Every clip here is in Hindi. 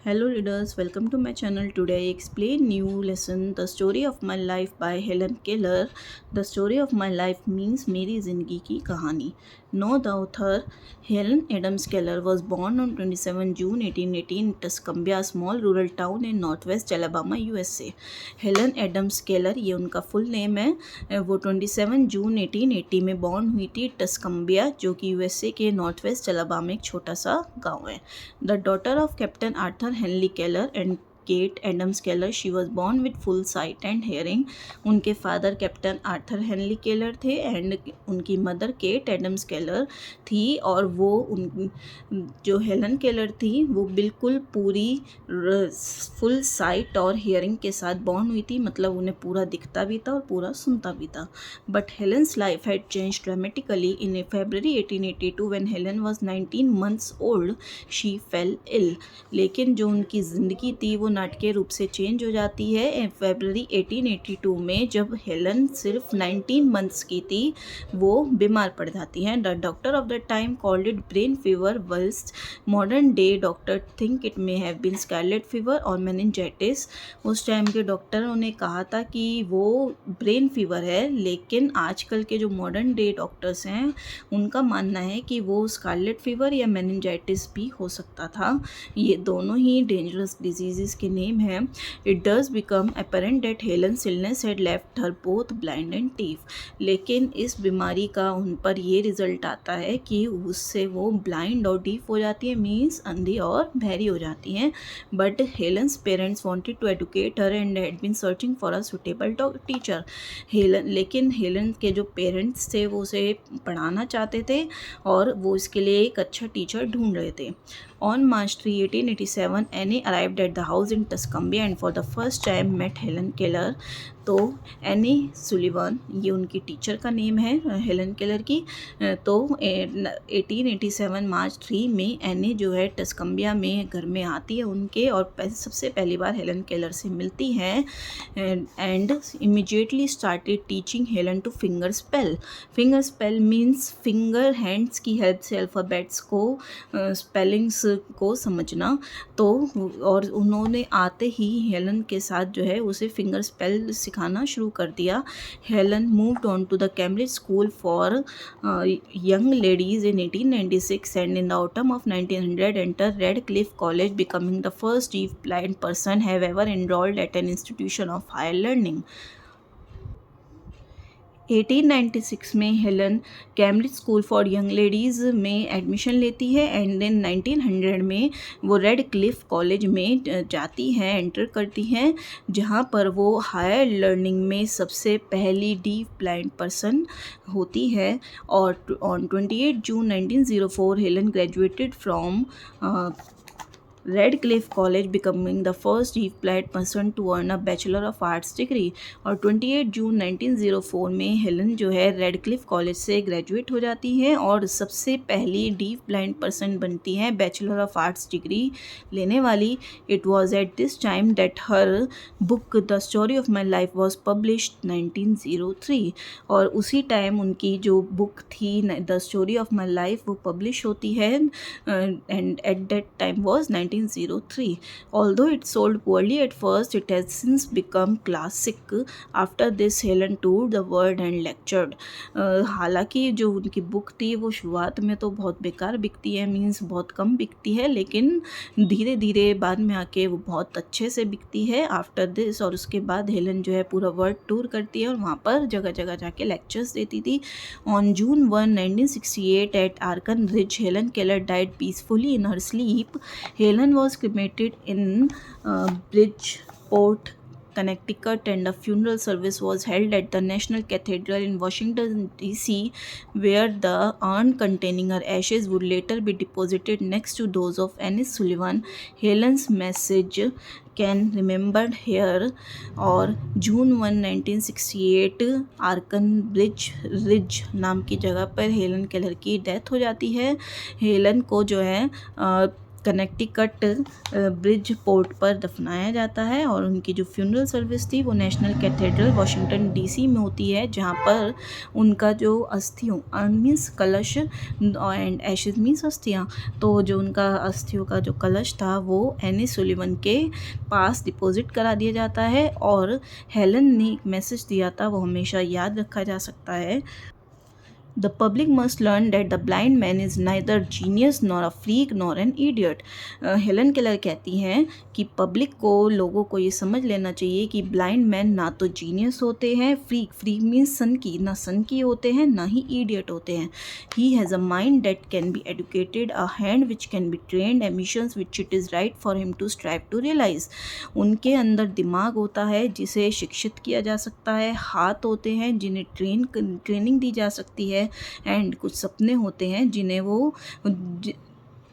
Hello readers, welcome to my channel. Today I explain new lesson The Story of My Life by Helen Keller. The story of my life means मेरी ज़िंदगी की कहानी. No, the author Helen Adams Keller was born on 27 June 1818 in Tuscumbia, a small rural town in northwest Alabama, USA. Helen Adams Keller ये उनका फुल नेम है. वो 27 जून 1880 में बॉर्न हुई थी टस्कम्बिया, जो कि यूएसए के नॉर्थ वेस्ट अलाबामा एक छोटा सा गांव है. The daughter of Captain Arthur Henley Keller and Kate Adams Keller, she was born with full sight and hearing. उनके father Captain Arthur Henley Keller थे एंड उनकी मदर केट एडम्स केलर थी. और वो उन जो हेलन केलर थी वो बिल्कुल पूरी फुल साइट और हियरिंग के साथ बॉर्न हुई थी, मतलब उन्हें पूरा दिखता भी था और पूरा सुनता भी था. But Helen's life had change dramatically in February 1882 when Helen was 19 months old. She fell ill. लेकिन जो उनकी ज़िंदगी थी वो नाटकीय रूप से चेंज हो जाती है फरवरी 1882 में, जब हेलन सिर्फ 19 मंथ्स की थी वो बीमार पड़ जाती हैं. The doctor of the time called it brain fever, whilst modern day doctor think it may have been scarlet fever और मेनिंजाइटिस. उस टाइम के डॉक्टरों ने कहा था कि वो ब्रेन फीवर है, लेकिन आजकल के जो मॉडर्न डे डॉक्टर्स हैं उनका मानना है कि वो स्कारलेट फीवर या मेनिंजाइटिस भी हो सकता था. ये दोनों ही डेंजरस डिजीज़ के नेम हैं. It does become apparent that Helen's illness had left her both blind and deaf. लेकिन इस बीमारी का उन पर ये रिजल्ट आता है कि उससे वो ब्लाइंड और डीफ हो जाती है, मीन्स अंधी और बहरी हो जाती हैं. But Helen's parents wanted to educate her and had been searching for a suitable teacher. लेकिन हेलन के जो पेरेंट्स थे वो उसे पढ़ाना चाहते थे और वो इसके लिए एक अच्छा टीचर ढूंढ रहे थे. On March 3, 1887, Annie arrived at the house in Tuscumbia and for the first time met Helen Keller. तो एनी सुलिवान ये उनकी टीचर का नेम है हेलन केलर की. तो 1887 मार्च 3 में एनी जो है टस्कम्बिया में घर में आती है उनके, और सबसे पहली बार हेलन केलर से मिलती हैं and immediately started teaching Helen two finger spell. Finger spell means finger hands की हेल्प से अल्फ़ाबेट्स को स्पेलिंग्स को समझना. तो और उन्होंने आते ही हेलन के साथ जो है उसे फिंगर स्पेल सिखाना शुरू कर दिया. Helen moved on to the Cambridge school for young ladies in 1896 and in the autumn of 1900 enter Radcliffe college, becoming the first deaf blind person have ever enrolled at an institution of higher learning. 1896 में Helen Cambridge school for young ladies में एडमिशन लेती है एंड देन 1900 में वो रेड क्लिफ कॉलेज में जाती हैं, एंटर करती हैं, जहाँ पर वो हायर लर्निंग में सबसे पहली डीफ ब्लाइंड पर्सन होती है. और on 28 June 1904 Helen graduated from Redcliffe College, becoming the first deaf blind person to earn a Bachelor of Arts degree. और 28 जून 1904 में हेलन जो है रेडक्लिफ कॉलेज से ग्रेजुएट हो जाती हैं और सबसे पहली डीफ ब्लाइंड पर्सन बनती हैं बैचलर ऑफ आर्ट्स डिग्री लेने वाली. It was at this time that her book the story of my life was published 1903. और उसी टाइम उनकी जो बुक थी the story of my life वो पब्लिश होती है and at that time was 1903. Although it sold poorly at first, it has since become classic. After this, Helen toured the world and lectured. हालांकि जो उनकी बुक थी वो शुरुआत में तो बहुत बेकार बिकती है, मीन्स बहुत कम बिकती है, लेकिन धीरे धीरे बाद में आके वो बहुत अच्छे से बिकती है. आफ्टर दिस, और उसके बाद हेलन जो है पूरा वर्ल्ड टूर करती है और वहाँ पर जगह जगह जाके लेक्चर्स देती थी. On June 1, 1968 at Arkan Ridge, Helen Keller died peacefully in her sleep. Helen was cremated in Bridgeport, Connecticut, and a funeral service was held at the National Cathedral in Washington, D.C., where the urn containing her ashes would later be deposited next to those of Annie Sullivan. Helen's message can remembered here. और जून 1, 1968 आर्कन रिज नाम की जगह पर हेलन केलर की डेथ हो जाती है. हेलन को जो है कनेक्टिकट ब्रिज पोर्ट पर दफनाया जाता है और उनकी जो फ्यूनरल सर्विस थी वो नेशनल कैथेड्रल वाशिंगटन डीसी में होती है, जहाँ पर उनका जो अस्थियों मीन्स कलश एंड एशेज मीन्स अस्थियाँ, तो जो उनका अस्थियों का जो कलश था वो एनी सुलिवन के पास डिपॉजिट करा दिया जाता है। और हेलन ने एक मैसेज दिया था, वो हमेशा याद रखा जा सकता है। The public must learn that the blind man is neither genius nor a freak nor an idiot. Helen Keller कहती हैं कि पब्लिक को, लोगों को ये समझ लेना चाहिए कि ब्लाइंड मैन ना तो जीनियस होते हैं, फ्रीक मीन्स सनकी, ना सनकी होते हैं, ना ही इडियट होते हैं। He has a mind that can be educated, a hand which can be trained, ambitions which it is right for him to strive to realise. उनके अंदर दिमाग होता है जिसे शिक्षित किया जा सकता है, हाथ होते हैं जिन्हें ट्रेनिंग दी जा सकती है, एंड कुछ सपने होते हैं जिन्हें वो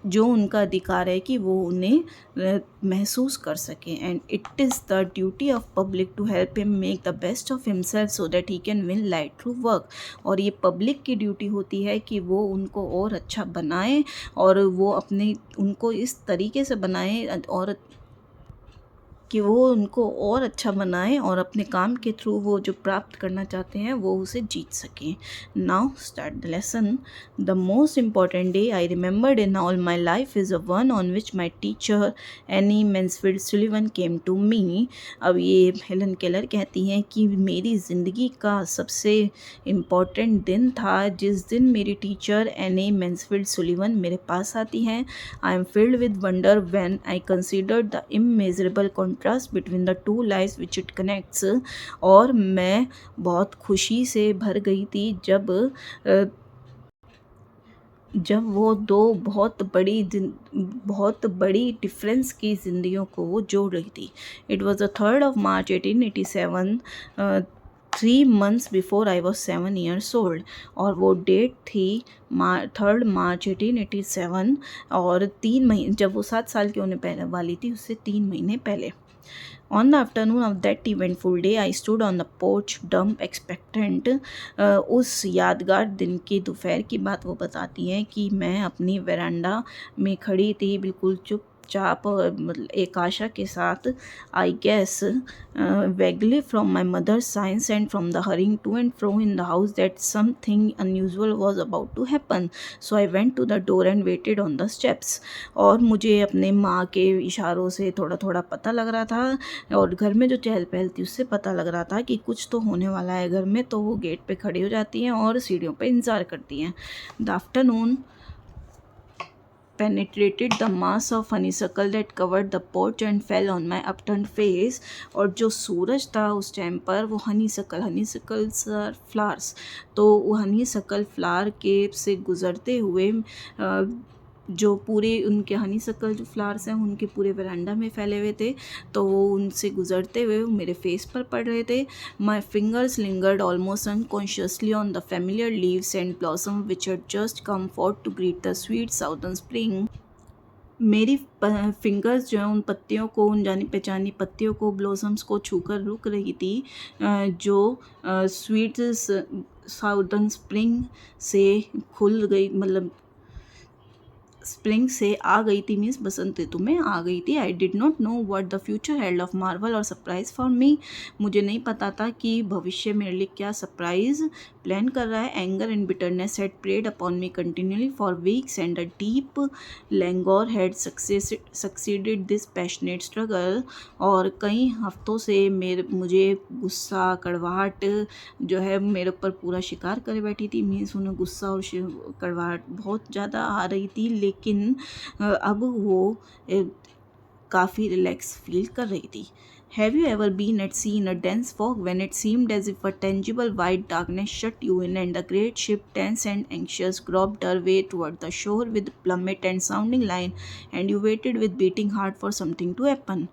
जो उनका अधिकार है कि वो उन्हें महसूस कर सकें। And it is the duty of public to help him make the best of himself so that he can win light through work. और ये पब्लिक की ड्यूटी होती है कि वो उनको और अच्छा बनाए और वो उनको इस तरीके से बनाए और कि वो उनको और अच्छा बनाए और अपने काम के थ्रू वो जो प्राप्त करना चाहते हैं वो उसे जीत सकें। Now start the lesson. The most important day I remembered in all my life is a one on which my teacher Annie Mansfield Sullivan came to me. अब ये हेलन केलर कहती हैं कि मेरी ज़िंदगी का सबसे इम्पॉर्टेंट दिन था जिस दिन मेरी टीचर एनी मैन्सफील्ड सुलिवन मेरे पास आती हैं। I am filled with wonder when I considered the immeasurable trust between the two lives which it connects. और मैं बहुत खुशी से भर गई थी जब वो दो बहुत बड़ी डिफरेंस की ज़िंदगियों को वो जोड़ रही थी। It was the 3rd of March 1887, 3 months before I was 7 years old। और वो डेट थी 3rd March 1887 और 3 महीने, जब वो 7 साल की होने पहले वाली थी उससे 3 महीने पहले। On the afternoon of that eventful day, I stood on the porch, dumb, expectant। उस यादगार दिन की दोपहर की बात वो बताती हैं कि मैं अपनी वेरांडा में खड़ी थी, बिल्कुल चुपचाप एक आशा के साथ। I guess vaguely from my mother's signs and from the hurrying to and fro in the house that something unusual was about to happen. So I went to the door and waited on the steps। और मुझे अपने माँ के इशारों से थोड़ा थोड़ा पता लग रहा था और घर में जो चहल पहल थी उससे पता लग रहा था कि कुछ तो होने वाला है घर में, तो वो गेट पे खड़ी हो जाती हैं और सीढ़ियों पे इंतज़ार करती हैं। The afternoon penetrated the mass of honeysuckle that covered the porch and fell on my upturned face। और जो सूरज था उस टाइम पर वो हनीसकल्स फ्लावर्स, तो वो हनीसकल फ्लावर के से गुज़रते हुए जो पूरे उनके हनीसकल जो फ्लावर्स हैं उनके पूरे वरांडा में फैले हुए थे, तो वो उनसे गुजरते हुए मेरे फेस पर पड़ रहे थे। My fingers lingered almost unconsciously on the familiar leaves and blossom which had just come forth to greet the sweet southern spring. मेरी फिंगर्स जो हैं उन पत्तियों को, उन जानी पहचानी पत्तियों को, ब्लॉसम्स को छूकर रुक रही थी जो स्वीट साउदर्न स्प्रिंग से खुल गई, मतलब स्प्रिंग से आ गई थी, मीन्स बसंत ऋतु में आ गई थी। आई did not know what the future held of Marvel और सरप्राइज फॉर मी। मुझे नहीं पता था कि भविष्य मेरे लिए क्या सरप्राइज प्लान कर रहा है। Anger and bitterness had preyed upon me continually for weeks and a deep languor had succeeded this passionate struggle. और कई हफ्तों से मुझे गुस्सा, कड़वाहट जो है मेरे ऊपर पूरा शिकार करे बैठी थी। मीन्स उन्हें गुस्सा और कड़वाहट बहुत ज़्यादा आ रही थी, लेकिन अब वो काफ़ी रिलैक्स फील कर रही थी। Have you ever been at sea in a dense fog when it seemed as if a tangible white darkness shut you in and the great ship, tense and anxious, groped her way toward the shore with plummet and sounding line, and you waited with beating heart for something to happen?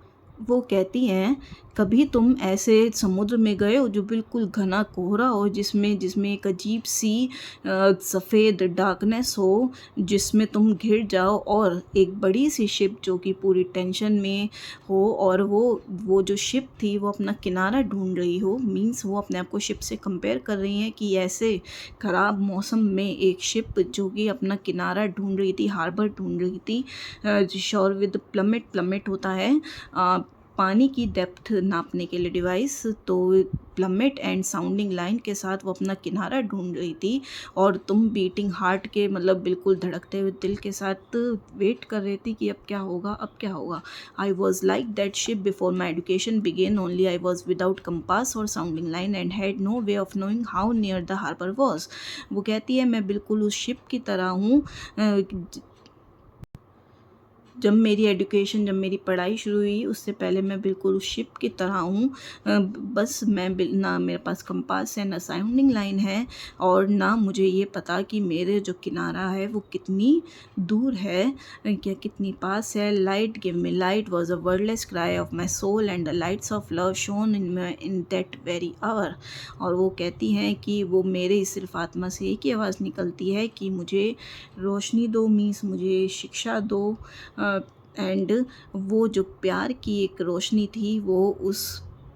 वो कहती हैं, कभी तुम ऐसे समुद्र में गए हो जो बिल्कुल घना कोहरा हो, जिसमें जिसमें एक अजीब सी सफ़ेद डार्कनेस हो, जिसमें तुम घिर जाओ, और एक बड़ी सी शिप जो कि पूरी टेंशन में हो, और वो जो शिप थी वो अपना किनारा ढूंढ रही हो। मीन्स वो अपने आप को शिप से कंपेयर कर रही हैं कि ऐसे ख़राब मौसम में एक शिप जो कि अपना किनारा ढूंढ रही थी, हार्बर ढूंढ रही थी, शोर विद प्लमेट। प्लमेट होता है पानी की डेप्थ नापने के लिए डिवाइस। तो प्लमेट एंड साउंडिंग लाइन के साथ वो अपना किनारा ढूंढ रही थी, और तुम बीटिंग हार्ट के मतलब बिल्कुल धड़कते हुए दिल के साथ वेट कर रही थी कि अब क्या होगा, अब क्या होगा। I was like that ship before my education began, only I was without compass or sounding line and had no way of knowing how near the harbour was. वो कहती है, मैं बिल्कुल उस शिप की तरह हूँ। जब मेरी पढ़ाई शुरू हुई उससे पहले मैं बिल्कुल उस शिप की तरह हूँ। बस ना मेरे पास कंपास है, ना साउंडिंग लाइन है, और ना मुझे ये पता कि मेरे जो किनारा है वो कितनी दूर है, क्या कितनी पास है। Light give me light was a wordless cry of my soul and the lights of love shone in that very hour. और वो कहती हैं कि वो मेरे सिर्फ आत्मा से एक ही आवाज़ निकलती है कि मुझे रोशनी दो, मीन्स मुझे शिक्षा दो। एंड वो जो प्यार की एक रोशनी थी वो उस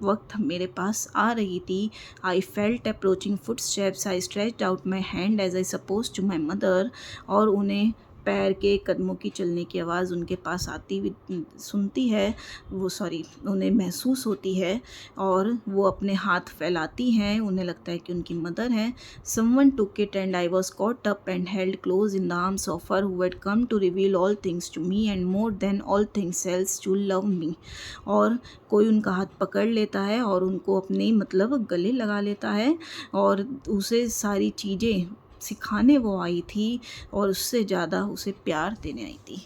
वक्त मेरे पास आ रही थी। I felt approaching footsteps, I stretched out my hand as I suppose to my mother. और उन्हें पैर के कदमों की चलने की आवाज़ उनके पास आती हुई सुनती है, उन्हें महसूस होती है, और वो अपने हाथ फैलाती हैं, उन्हें लगता है कि उनकी मदर हैं। Someone took it and I was caught up and held close in the arms of her who had come to reveal all things to me and more than all things else to love me। और कोई उनका हाथ पकड़ लेता है और उनको अपने मतलब गले लगा लेता है, और उसे सारी चीज़ें सिखाने वो आई थी, और उससे ज़्यादा उसे प्यार देने आई थी।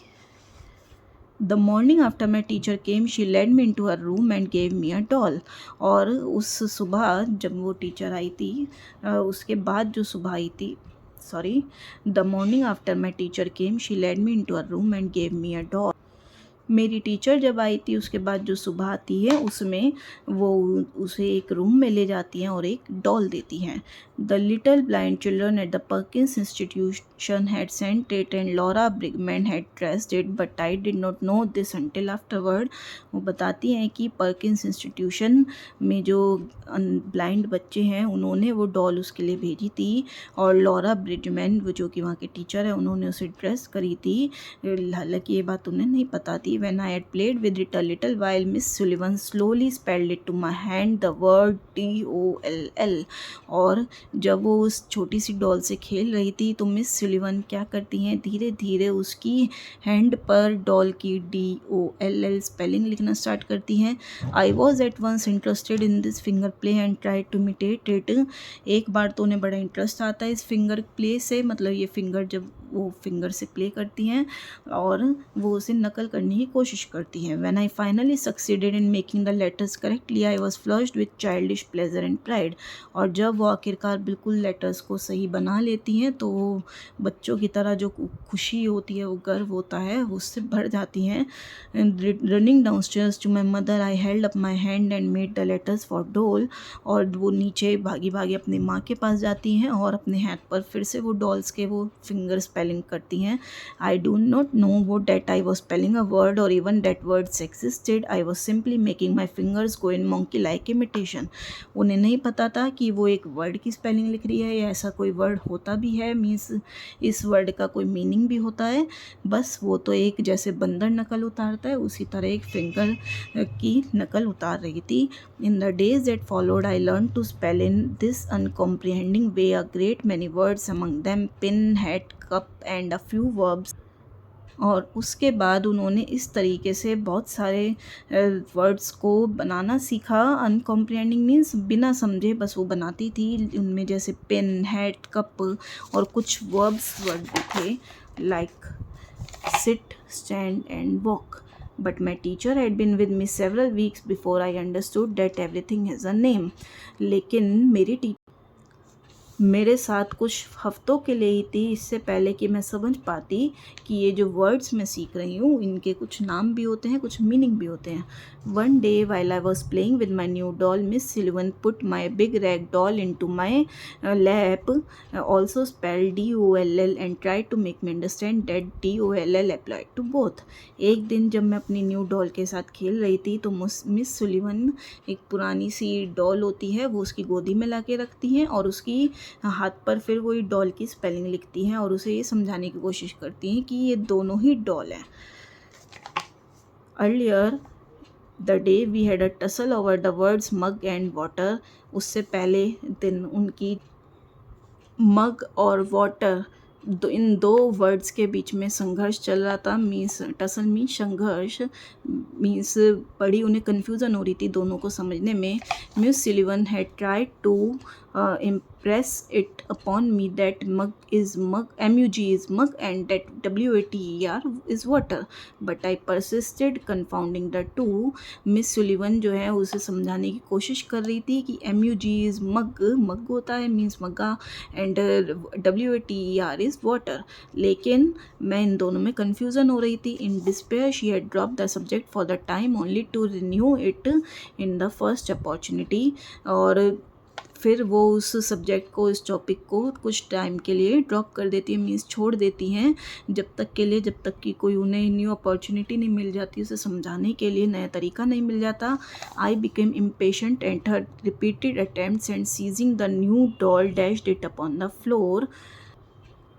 The morning after my teacher came, she led me into her room and gave me a doll। और उस सुबह जब वो टीचर आई थी, उसके बाद जो सुबह आई थी, the morning after my teacher came, she led me into her room and gave me a doll। मेरी टीचर जब आई थी उसके बाद जो सुबह आती है उसमें वो उसे एक रूम में ले जाती हैं और एक डॉल देती हैं। The little blind children at the Perkins Institution had sent it and Laura Bridgman had dressed it, but I did not know this until afterward. वो बताती हैं कि पर्किंस इंस्टीट्यूशन में जो ब्लाइंड बच्चे हैं उन्होंने वो डॉल उसके लिए भेजी थी, और लॉरा ब्रिगमैन वो जो कि वहाँ के टीचर है उन्होंने उसे ड्रेस करी थी। हालांकि ये बात उन्हें नहीं पता थी। When I had played with it a little while, Miss Sullivan slowly spelled it to my hand the word DOLL। और जब वो उस छोटी सी डॉल से खेल रही थी तो मिस सुलिवन क्या करती हैं, धीरे धीरे उसकी हैंड पर डॉल की DOLL स्पेलिंग लिखना स्टार्ट करती हैं। I was at once interested in this finger play and try to imitate it. एक बार तो उन्हें बड़ा इंटरेस्ट आता है इस फिंगर प्ले से, मतलब ये फिंगर जब वो फिंगर से प्ले करती हैं और वो उसे नकल करने की कोशिश करती हैं। When I finally succeeded in making the letters correctly, I was flushed with childish pleasure and pride। और जब वो आखिरकार बिल्कुल लेटर्स को सही बना लेती हैं तो वो बच्चों की तरह जो खुशी होती है, वो गर्व होता है, वो उससे भर जाती हैं। Running downstairs to my mother, I held up my hand and made the letters for doll. और वो नीचे भागी भागी अपनी माँ के पास जाती हैं और अपने हाथ पर फिर से वो डॉल्स के वो फिंगर स्पेलिंग करती हैं। आई डू नॉट नो वो that I was spelling a word or even that words existed। I was simply making my fingers go in monkey like imitation। उन्हें नहीं पता था कि वो एक वर्ड की स्पेलिंग लिख रही है या ऐसा कोई वर्ड होता भी है, मीन्स इस वर्ड का कोई मीनिंग भी होता है। बस वो तो एक जैसे बंदर नकल उतारता है उसी तरह एक फिंगर की नकल उतार रही थी। In the days that followed I learn to spell in this uncomprehending way a great many words, among them pin, hat, cup and a few verbs. और उसके बाद उन्होंने इस तरीके से बहुत सारे वर्ड्स को बनाना सीखा। अनकॉम्प्रिहेंडिंग मीन्स बिना समझे बस वो बनाती थी। उनमें जैसे पेन, हैट, कप और कुछ वर्ब्स वर्ड भी थे, like sit, stand and walk. But my teacher had been with me several weeks before I understood that everything has a name. लेकिन मेरी मेरे साथ कुछ हफ्तों के लिए ही थी, इससे पहले कि मैं समझ पाती कि ये जो वर्ड्स मैं सीख रही हूँ इनके कुछ नाम भी होते हैं, कुछ मीनिंग भी होते हैं। One day while I was playing with my new doll, Miss Sullivan put my big rag doll into my lap, also spell DOLL and try to make me understand that DOLL apply to both. एक दिन जब मैं अपनी न्यू डॉल के साथ खेल रही थी तो मिस सुलिवन, एक पुरानी सी डॉल होती है, वो उसकी गोदी में ला के रखती हैं और उसकी हाथ पर फिर वही डॉल की स्पेलिंग लिखती हैं और उसे ये समझाने की कोशिश करती हैं कि ये दोनों ही डॉल हैं। Earlier the day we had a tussle over the words mug and water, उससे पहले दिन उनकी मग और वाटर इन दो वर्ड्स के बीच में संघर्ष चल रहा था। मीन्स टसल मीन्स संघर्ष, मीन्स बड़ी उन्हें कन्फ्यूज़न हो रही थी दोनों को समझने में। Miss Sullivan had tried to impress it upon me that mug is mug, MUG is mug and that WATER is water, but I persisted confounding the two। Miss Sullivan जो है उसे समझाने की कोशिश कर रही थी कि MUG is mug, मग होता है मीन्स मग्गा, एंड WATER is water, लेकिन मैं इन दोनों में कन्फ्यूज़न हो रही थी। In despair she had drop the subject for the time only to renew it in the first opportunity, और फिर वो उस सब्जेक्ट को, इस टॉपिक को कुछ टाइम के लिए ड्रॉप कर देती है, मीन्स छोड़ देती हैं जब तक के लिए, जब तक कि कोई उन्हें न्यू अपॉर्चुनिटी नहीं मिल जाती, उसे समझाने के लिए नया तरीका नहीं मिल जाता। I became impatient at her repeated attempts and seizing the new doll dashed it upon the floor,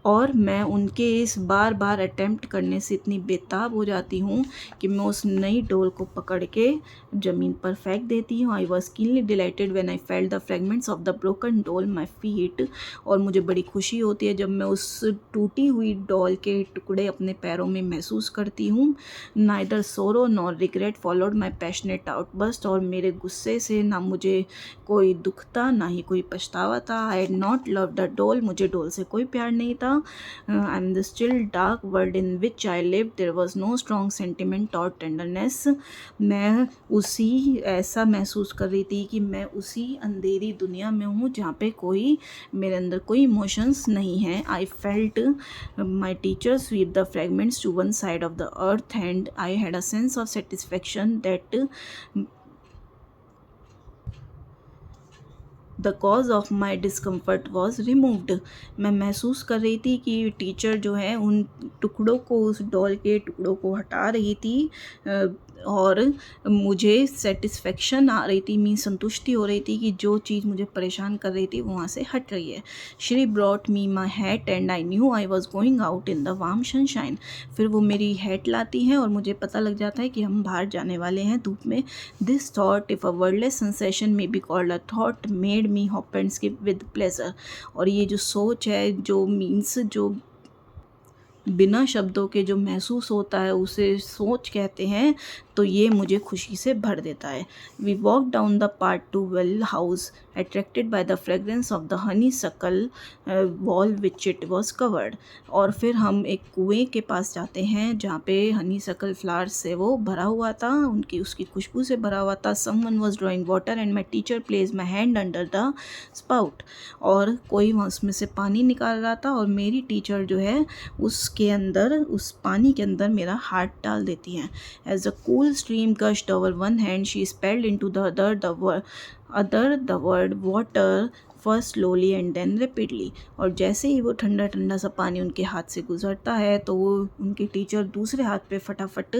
और मैं उनके इस बार बार अटैम्प्ट करने से इतनी बेताब हो जाती हूँ कि मैं उस नई डोल को पकड़ के ज़मीन पर फेंक देती हूँ। I was keenly dilated when I felt the fragments of the broken डोल माई फीट, और मुझे बड़ी खुशी होती है जब मैं उस टूटी हुई डॉल के टुकड़े अपने पैरों में महसूस करती हूँ। नाइदर सोरो nor regret followed my passionate outburst, और मेरे गुस्से से ना मुझे कोई दुख था ना ही कोई पछतावा था। I had not love the doll, मुझे डोल से कोई प्यार नहीं था। I am the still dark world in which I live, there was no strong sentiment और टेंडरनेस। मैं उसी ऐसा महसूस कर रही थी कि मैं उसी अंधेरी दुनिया में हूँ जहाँ पे कोई मेरे अंदर कोई इमोशंस नहीं है। I felt my teacher sweep the fragments to one side of the earth and I had a sense of satisfaction that the cause of my discomfort was removed. मैं महसूस कर रही थी कि टीचर जो है उन टुकड़ों को, उस डॉल के टुकड़ों को हटा रही थी, और मुझे सेटिस्फेक्शन आ रही थी, मीन्स संतुष्टि हो रही थी कि जो चीज़ मुझे परेशान कर रही थी वो वहाँ से हट रही है। She brought me my hat and I knew I was going out in the warm sunshine. फिर वो मेरी हैट लाती हैं और मुझे पता लग जाता है कि हम बाहर जाने वाले हैं धूप में। This thought if a wordless sensation may be called a thought made me hop and skip with pleasure. और ये जो सोच है, जो मीन्स जो बिना शब्दों के जो महसूस होता है उसे सोच कहते हैं, तो ये मुझे खुशी से भर देता है। We walk down the path to well house attracted by the fragrance of the honeysuckle wall which it was covered. और फिर हम एक कुएं के पास जाते हैं जहाँ पे हनी सकल फ्लावर्स से वो भरा हुआ था, उसकी खुशबू से भरा हुआ था। Someone was drawing water and my teacher place my hand under the spout, और कोई उसमें से पानी निकाल रहा था और मेरी टीचर जो है उसके अंदर, उस पानी के अंदर मेरा हाथ डाल देती हैं। As a cool stream gushed over one hand, she spelled into the other the word water, first slowly and then rapidly। और जैसे ही वो ठंडा ठंडा सा पानी उनके हाथ से गुजरता है तो वो उनके टीचर दूसरे हाथ पे फटाफट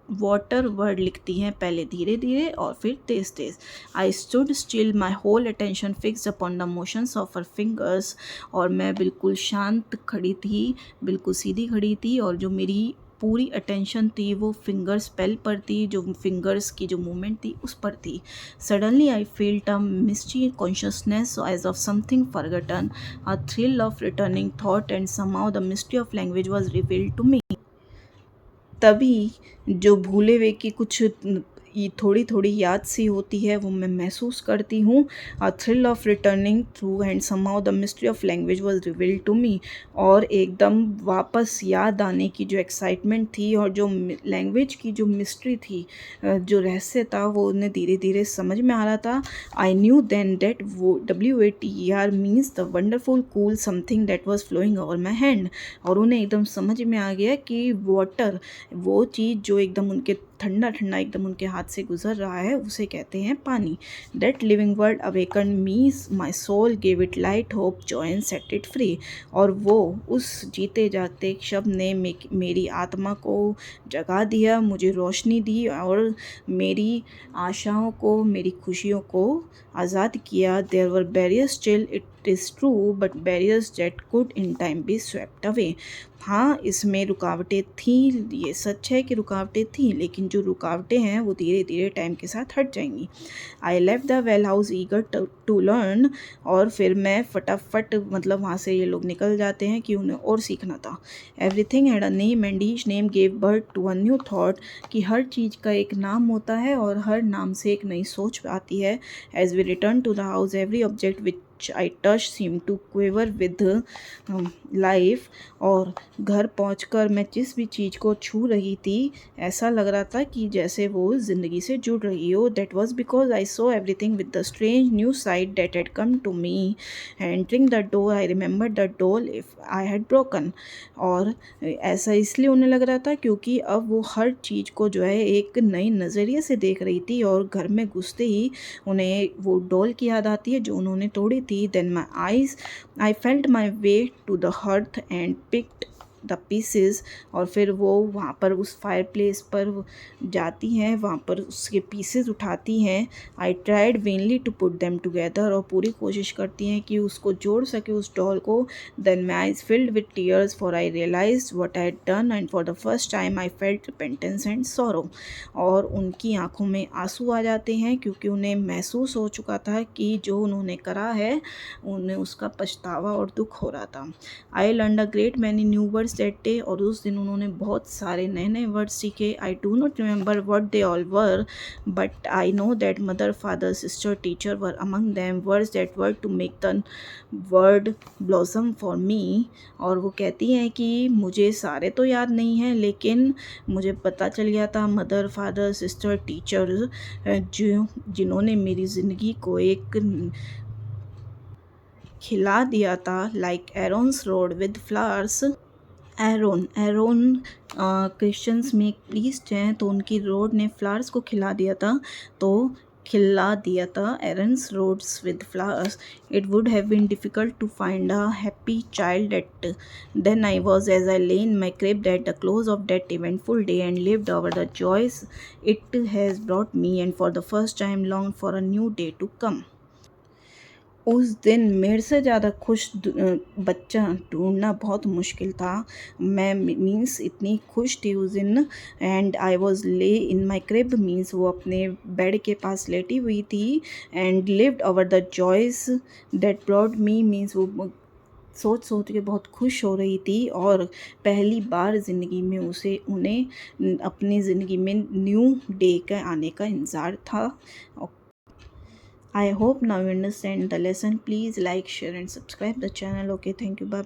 वाटर वर्ड लिखती हैं, पहले धीरे धीरे और फिर तेज तेज। I stood still, my whole attention fixed upon the motions of her fingers, और मैं बिल्कुल शांत खड़ी थी, बिल्कुल सीधी खड़ी थी, और जो मेरी पूरी अटेंशन थी वो फिंगर स्पेल पर थी, जो फिंगर्स की जो मूवमेंट थी उस पर थी। Suddenly I felt a misty consciousness as of something forgotten, a thrill of returning thought and somehow the mystery of language was revealed to me. तभी जो भूले हुए की कुछ ये थोड़ी थोड़ी याद सी होती है वो मैं महसूस करती हूँ। A thrill of returning through and somehow the mystery of language was revealed to me. और एकदम वापस याद आने की जो एक्साइटमेंट थी और जो लैंग्वेज की जो मिस्ट्री थी, जो रहस्य था वो उन्हें धीरे धीरे समझ में आ रहा था। आई न्यू देन दैट वो WATER means the wonderful cool something that was flowing over my hand. और उन्हें एकदम समझ में आ गया कि वाटर, वो चीज़ जो एकदम उनके ठंडा ठंडा एकदम उनके हाथ से गुजर रहा है, उसे कहते हैं पानी। That living word awaken me my soul, gave it light hope joy and set it free. और वो उस जीते जागते शब्द ने मेरी आत्मा को जगा दिया, मुझे रोशनी दी और मेरी आशाओं को, मेरी खुशियों को आज़ाद किया। There were barriers still, it is true, but barriers that could in time be swept away. हाँ, इसमें रुकावटें थीं, ये सच है कि रुकावटें थीं, लेकिन जो रुकावटें हैं वो धीरे धीरे टाइम के साथ हट जाएंगी। I left the well house eager to learn. और फिर मैं फटाफट मतलब वहाँ से ये लोग निकल जाते हैं कि उन्हें और सीखना था। Everything had a name and each name gave birth to a new thought. कि हर चीज़ का एक नाम होता है और हर नाम से एक नई सोच आती है। As we return to the house every object which I touched seemed to quiver with life। और घर पहुंचकर मैं जिस भी चीज़ को छू रही थी ऐसा लग रहा था कि जैसे वो ज़िंदगी से जुड़ रही हो। That was because I saw everything with the strange new sight that had come to me। Entering the door I remembered the doll if I had broken। और ऐसा इसलिए उन्हें लग रहा था क्योंकि अब वो हर चीज़ को जो है एक नई नज़रिए से देख रही थी। और घर में घुसते ही उन्हें वो डॉल की याद आती है जो उन्होंने तोड़ी थी। Then my eyes, I felt my way to the hearth and picked the pieces. और फिर वो वहाँ पर उस फायर प्लेस पर जाती हैं, वहाँ पर उसके पीसेस उठाती हैं। I tried vainly to put them together. और पूरी कोशिश करती हैं कि उसको जोड़ सके उस डॉल को। Then my eyes filled with tears for I realise what I had done and for the first time I felt repentance and sorrow. और उनकी आंखों में आंसू आ जाते हैं क्योंकि उन्हें महसूस हो चुका था कि जो उन्होंने करा है उन्हें उसका पछतावा और दुख हो रहा था। I learn a great many new words that day. और उस दिन उन्होंने बहुत सारे नए नए वर्ड सीखे। I do not remember what they all were, but I know that mother father sister teacher were among them, words that were to make the word blossom for me. और वो कहती हैं कि मुझे सारे तो याद नहीं हैं, लेकिन मुझे पता चल गया था मदर फादर सिस्टर टीचर जिन्होंने मेरी ज़िंदगी को एक खिला दिया था। Like Aaron's rod with flowers. Aaron Christians में एक प्रीस्ट हैं, तो उनकी रोड ने फ्लावर्स को खिला दिया था। तो खिला दिया था Aaron's rods with flowers. It would have been difficult to find a happy child at then I was as I lay in my crib at the close of that eventful day and lived over the joys it has brought me and for the first time long for a new day to come. उस दिन मेरे से ज़्यादा खुश बच्चा ढूंढना बहुत मुश्किल था। मैं मीन्स इतनी खुश थी उस दिन। एंड आई वॉज ले इन माई क्रिब मीन्स वो अपने बेड के पास लेटी हुई थी। And lived over the joys that brought me means वो सोच सोच के बहुत खुश हो रही थी। और पहली बार ज़िंदगी में उन्हें अपनी ज़िंदगी में न्यू डे के आने का इंतज़ार था। I hope now you understand the lesson. Please like, share and subscribe the channel. Okay, thank you. Bye bye.